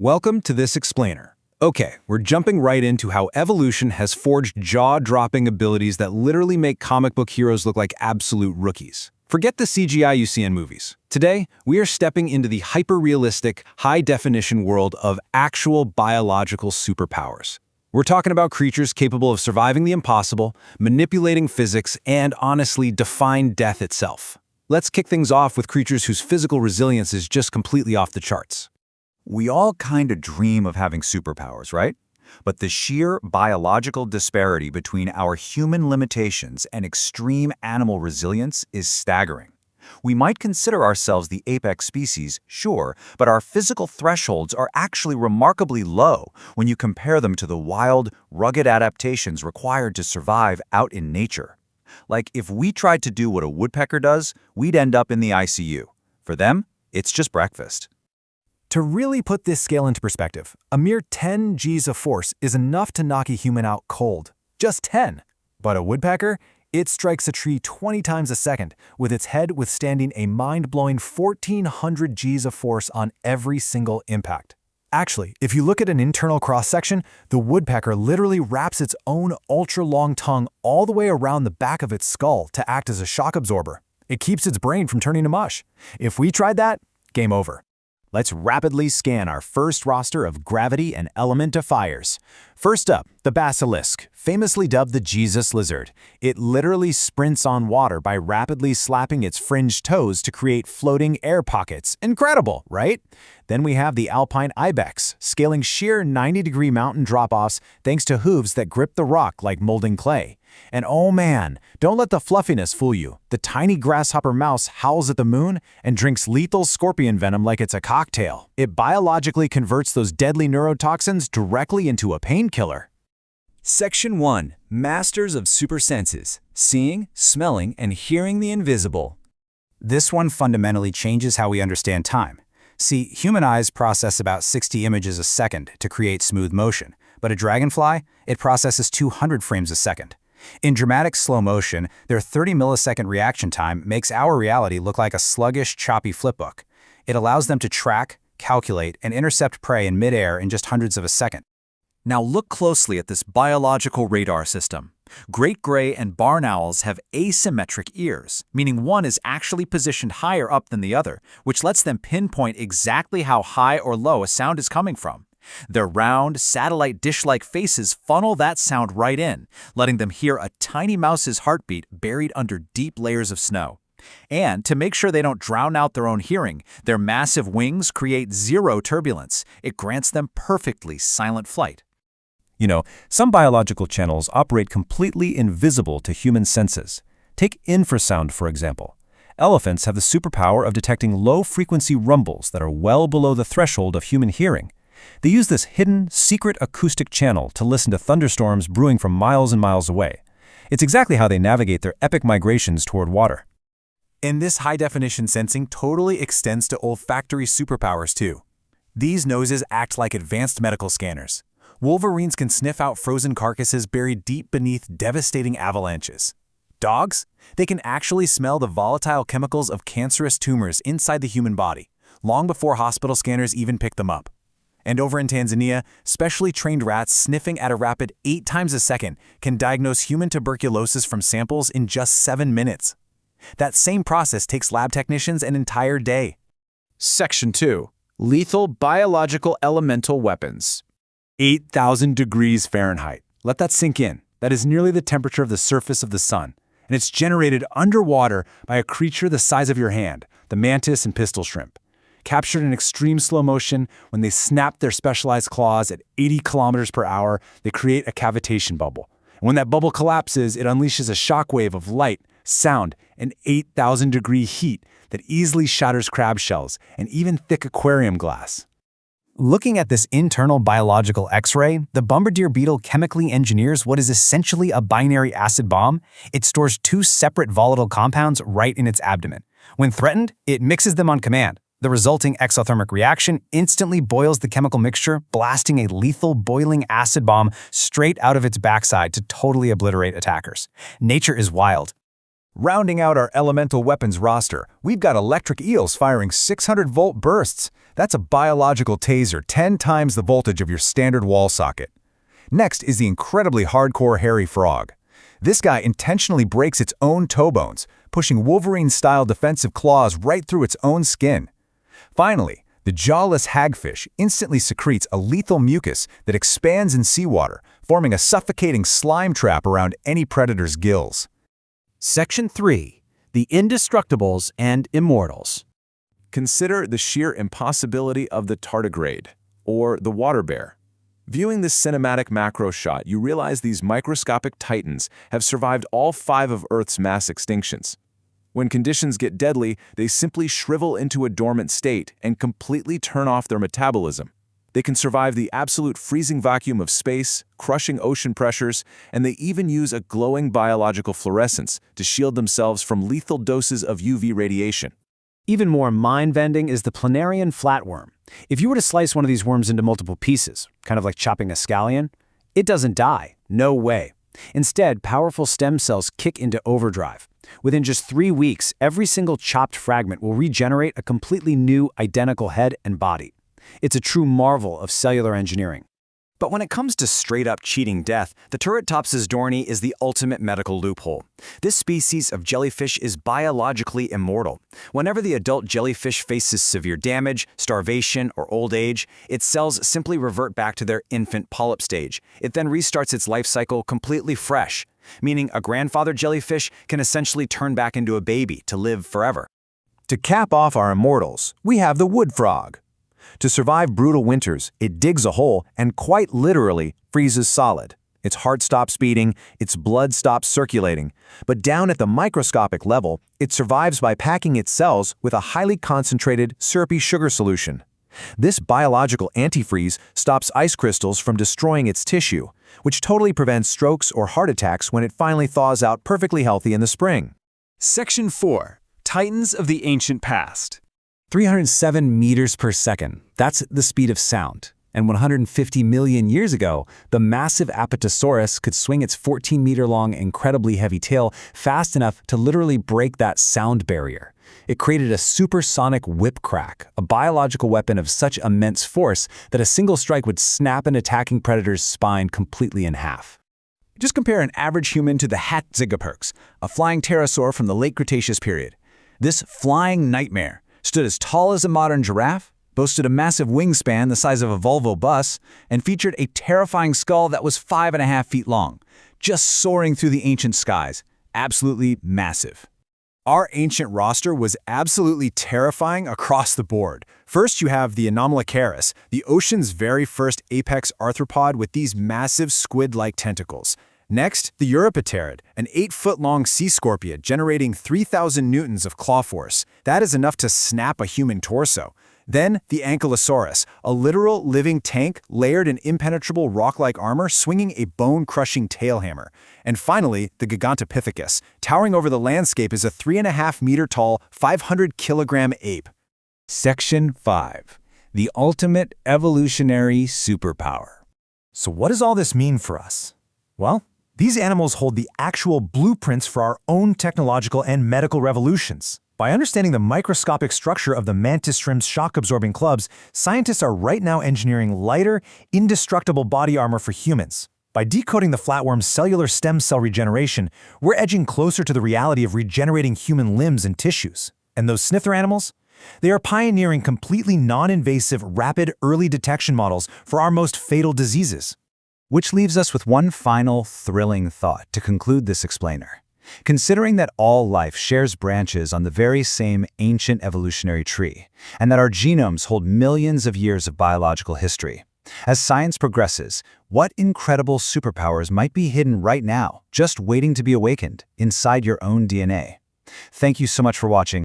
Welcome to this explainer. Okay, we're jumping right into how evolution has forged jaw-dropping abilities that literally make comic book heroes look like absolute rookies. Forget the CGI you see in movies. Today, we are stepping into the hyper-realistic, high-definition world of actual biological superpowers. We're talking about creatures capable of surviving the impossible, manipulating physics, and honestly defying death itself. Let's kick things off with creatures whose physical resilience is just completely off the charts. We all kind of dream of having superpowers, right? But the sheer biological disparity between our human limitations and extreme animal resilience is staggering. We might consider ourselves the apex species, sure, but our physical thresholds are actually remarkably low when you compare them to the wild, rugged adaptations required to survive out in nature. Like, if we tried to do what a woodpecker does, we'd end up in the ICU. For them, it's just breakfast. To really put this scale into perspective, a mere 10 Gs of force is enough to knock a human out cold. Just 10. But a woodpecker, it strikes a tree 20 times a second, with its head withstanding a mind-blowing 1,400 Gs of force on every single impact. Actually, if you look at an internal cross-section, the woodpecker literally wraps its own ultra-long tongue all the way around the back of its skull to act as a shock absorber. It keeps its brain from turning to mush. If we tried that, game over. Let's rapidly scan our first roster of gravity and element defiers. First up, the basilisk, famously dubbed the Jesus lizard. It literally sprints on water by rapidly slapping its fringed toes to create floating air pockets. Incredible, right? Then we have the alpine ibex, scaling sheer 90-degree mountain drop-offs thanks to hooves that grip the rock like molding clay. And oh man, don't let the fluffiness fool you. The tiny grasshopper mouse howls at the moon and drinks lethal scorpion venom like it's a cocktail. It biologically converts those deadly neurotoxins directly into a painkiller. Section 1. Masters of Super Senses. Seeing, smelling, and hearing the invisible. This one fundamentally changes how we understand time. See, human eyes process about 60 images a second to create smooth motion, but a dragonfly, it processes 200 frames a second. In dramatic slow motion, their 30-millisecond reaction time makes our reality look like a sluggish, choppy flipbook. It allows them to track, calculate, and intercept prey in midair in just hundreds of a second. Now look closely at this biological radar system. Great gray and barn owls have asymmetric ears, meaning one is actually positioned higher up than the other, which lets them pinpoint exactly how high or low a sound is coming from. Their round, satellite dish-like faces funnel that sound right in, letting them hear a tiny mouse's heartbeat buried under deep layers of snow. And to make sure they don't drown out their own hearing, their massive wings create zero turbulence. It grants them perfectly silent flight. You know, some biological channels operate completely invisible to human senses. Take infrasound, for example. Elephants have the superpower of detecting low-frequency rumbles that are well below the threshold of human hearing. They use this hidden, secret acoustic channel to listen to thunderstorms brewing from miles and miles away. It's exactly how they navigate their epic migrations toward water. And this high-definition sensing totally extends to olfactory superpowers too. These noses act like advanced medical scanners. Wolverines can sniff out frozen carcasses buried deep beneath devastating avalanches. Dogs? They can actually smell the volatile chemicals of cancerous tumors inside the human body, long before hospital scanners even pick them up. And over in Tanzania, specially trained rats sniffing at a rapid 8 times a second can diagnose human tuberculosis from samples in just 7 minutes. That same process takes lab technicians an entire day. Section 2. Lethal biological elemental weapons. 8,000 degrees Fahrenheit. Let that sink in. That is nearly the temperature of the surface of the sun. And it's generated underwater by a creature the size of your hand, the mantis and pistol shrimp. Captured in extreme slow motion, when they snap their specialized claws at 80 kilometers per hour, they create a cavitation bubble. And when that bubble collapses, it unleashes a shockwave of light, sound, and 8,000-degree heat that easily shatters crab shells and even thick aquarium glass. Looking at this internal biological X-ray, the bombardier beetle chemically engineers what is essentially a binary acid bomb. It stores 2 separate volatile compounds right in its abdomen. When threatened, it mixes them on command. The resulting exothermic reaction instantly boils the chemical mixture, blasting a lethal boiling acid bomb straight out of its backside to totally obliterate attackers. Nature is wild. Rounding out our elemental weapons roster, we've got electric eels firing 600-volt bursts. That's a biological taser 10 times the voltage of your standard wall socket. Next is the incredibly hardcore hairy frog. This guy intentionally breaks its own toe bones, pushing Wolverine-style defensive claws right through its own skin. Finally, the jawless hagfish instantly secretes a lethal mucus that expands in seawater, forming a suffocating slime trap around any predator's gills. Section 3. The Indestructibles and Immortals. Consider the sheer impossibility of the tardigrade, or the water bear. Viewing this cinematic macro shot, you realize these microscopic titans have survived all 5 of Earth's mass extinctions. When conditions get deadly, they simply shrivel into a dormant state and completely turn off their metabolism. They can survive the absolute freezing vacuum of space, crushing ocean pressures, and they even use a glowing biological fluorescence to shield themselves from lethal doses of UV radiation. Even more mind-bending is the planarian flatworm. If you were to slice one of these worms into multiple pieces, kind of like chopping a scallion, it doesn't die. No way. Instead, powerful stem cells kick into overdrive. Within just 3 weeks, every single chopped fragment will regenerate a completely new, identical head and body. It's a true marvel of cellular engineering. But when it comes to straight-up cheating death, the Turritopsis dohrnii is the ultimate medical loophole. This species of jellyfish is biologically immortal. Whenever the adult jellyfish faces severe damage, starvation, or old age, its cells simply revert back to their infant polyp stage. It then restarts its life cycle completely fresh, meaning a grandfather jellyfish can essentially turn back into a baby to live forever. To cap off our immortals, we have the wood frog. To survive brutal winters, it digs a hole and quite literally freezes solid. Its heart stops beating, its blood stops circulating. But down at the microscopic level, it survives by packing its cells with a highly concentrated, syrupy sugar solution. This biological antifreeze stops ice crystals from destroying its tissue, which totally prevents strokes or heart attacks when it finally thaws out perfectly healthy in the spring. Section 4. Titans of the Ancient Past. 307 meters per second. That's the speed of sound. And 150 million years ago, the massive Apatosaurus could swing its 14-meter-long, incredibly heavy tail fast enough to literally break that sound barrier. It created a supersonic whip crack, a biological weapon of such immense force that a single strike would snap an attacking predator's spine completely in half. Just compare an average human to the Hatzigapurx, a flying pterosaur from the late Cretaceous period. This flying nightmare stood as tall as a modern giraffe, boasted a massive wingspan the size of a Volvo bus, and featured a terrifying skull that was 5.5 feet long, just soaring through the ancient skies. Absolutely massive. Our ancient roster was absolutely terrifying across the board. First, you have the Anomalocaris, the ocean's very first apex arthropod with these massive squid-like tentacles. Next, the Europterid, an 8-foot-long sea scorpion generating 3,000 newtons of claw force. That is enough to snap a human torso. Then, the Ankylosaurus, a literal living tank layered in impenetrable rock-like armor swinging a bone-crushing tail hammer. And finally, the Gigantopithecus, towering over the landscape as a 3.5-meter-tall, 500-kilogram ape. Section 5. The Ultimate Evolutionary Superpower. So what does all this mean for us? Well, these animals hold the actual blueprints for our own technological and medical revolutions. By understanding the microscopic structure of the mantis shrimp's shock-absorbing clubs, scientists are right now engineering lighter, indestructible body armor for humans. By decoding the flatworm's cellular stem cell regeneration, we're edging closer to the reality of regenerating human limbs and tissues. And those sniffer animals? They are pioneering completely non-invasive, rapid, early detection models for our most fatal diseases. Which leaves us with one final, thrilling thought to conclude this explainer. Considering that all life shares branches on the very same ancient evolutionary tree, and that our genomes hold millions of years of biological history, as science progresses, what incredible superpowers might be hidden right now, just waiting to be awakened inside your own DNA? Thank you so much for watching.